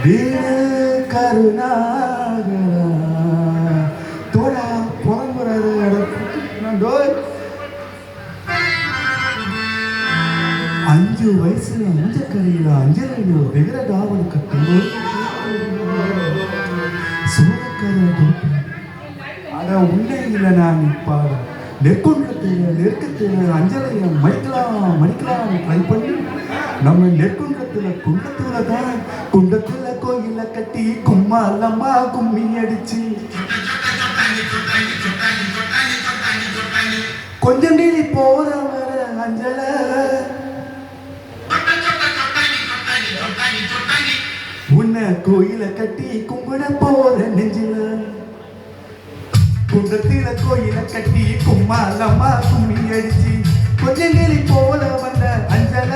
வீர கருணாகரா தோடா புறம்புறாரு அஞ்சு வயசுல அஞ்சக்கரையில அஞ்சலையோ வெகுல தாவல் கட்டும்போது சோழக்கரை அட உண்மையில நான் நிற்பாடு நெற்குன்றத்தில் அஞ்சலைய மணிக்கலாம் ட்ரை பண்ணி நம்ம நெற்குன்றத்துல தான் குண்டத்துல கோயில கட்டி கும்மாலம்மா கும்மி அடிச்சு கொஞ்சம் நீ போற வர அஞ்சல உன்னை கோயில கட்டி கும்பிட போற நெஞ்சில குண்டத்தில கோயில கட்டி கும்மாலம்மா கும்மி அடிச்சு கொஞ்சம் நீ போல வந்த அஞ்சல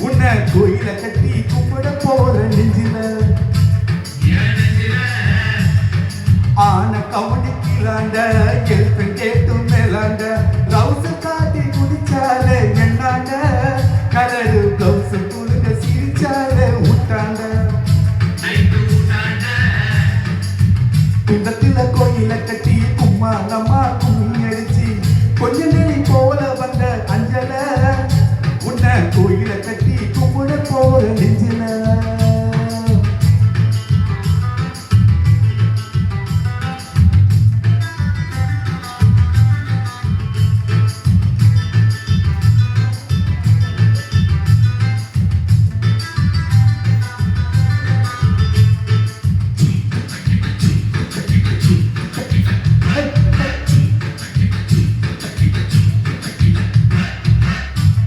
உன்னை கோயில கட்டி கும்பிட போற நெஞ்சில ஆன கவனிக்கலாண்ட எழுத்து கேட்டு மேலாண்ட ரவுசு காட்டி குடிச்சாலே என்னாண்ட கலரு பிளவுசு குழுங்க சிரிச்சாலே விட்டாண்ட குண்டத்தில கோயில கட்டி கும்மாலம்மா கும்மி அடிச்சு கொஞ்ச நேரி போல வந்த அஞ்சல உன்னை கோயில கட்டி கும்பிட போற நெஞ்சில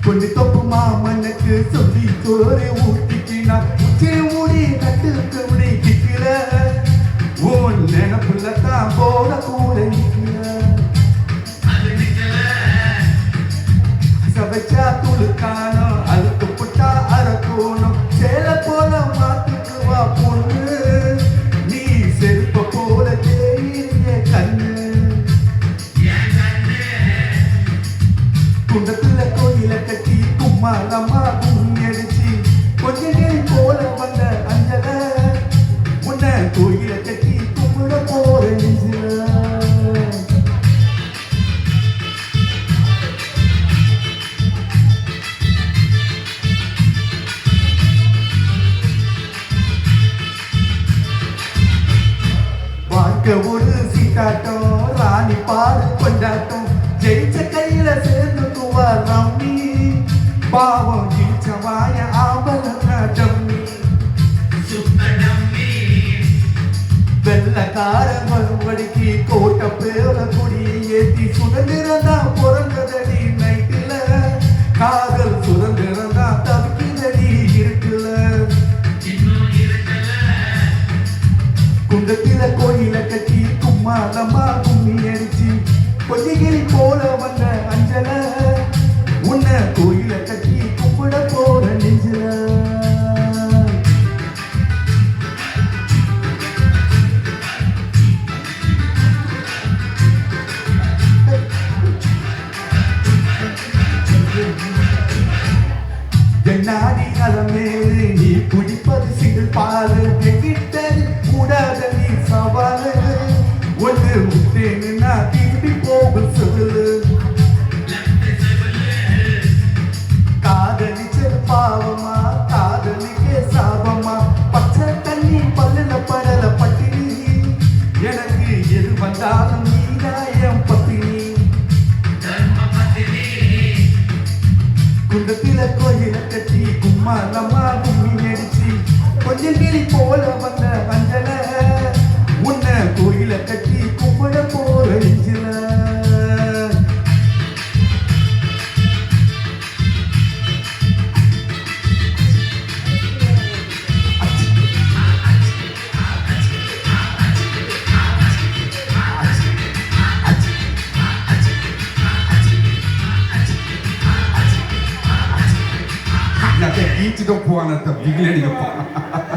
கொண்டு தொப்பு மாமனுக்கு சொல்லி சோறு ஊட்டிக்கினா உச்சி மூடி நட்டுக்கு முடி கிக்கிற உன் நினப்புலத்தான் போட கூட நிற்கிற சபைச்சா துளுக்கானோ அழுத்து புட்டா அறக்கோணும் சேல போல மாத்துக்கு வா பொண்ணு நீ செருப்ப போல தெரிய கண்ணு குண்டத்துல கோயில கட்டி கும்மாலம்மா கும்மி அடிச்சு கொஞ்ச நேரம் போல வந்த அஞ்சல உன்னை கோயில கட்டி கும்பிட போற நெஞ்சில வாழ்க்கை ஒரு சீட்டாட்டம் ராணி பாடு கொண்டாட்டம் ஜெயிச்ச கையில சேர்ந்துக்குவா ரம்மி பாவம் ஜெயிச்ச வாய ஆபல டம்மி வெள்ளக்கார மறுபடிக்கு கோட்டை பேர கொடியை ஏத்தி சுதந்திரந்தான் பிறந்ததடி நைட்டுல காதல் சுதந்திரந்தான் தவிக்கிறடி இருக்குல குண்டத்தில கோயில கட்டி கும்மாலம்மா கும்மி அடிச்சு கொஞ்சகிரி போல வந்த அஞ்சல உன்னை கோயில கட்டி கும்பிட போற நெஞ்சில என்னாடி அலமேறு நீ குடிப்பது சிங்கிள் பாலு எங்கிட்டது கூடாத நீ சவாலு ஒன்று முட்டேன்னா திரும்பி போகும் சொல்லு காதலிச்சது பாவமா காதலிக்கே சாபமா பச்சை தண்ணி பல்லுல படல பட்டினி எனக்கு எது வந்தாலும் நீதாயம் பத்தினி குண்டத்தில கோயில கட்டி கும்மாலம்மா கும்மி அடிச்சு கொஞ்சம் கிளி போல வந்த அஞ்சல உன்னை கோயில கட்டி கும்பிட போற நெஞ்சில கீச்சுட்டு போன விகிலடிக்கப்பா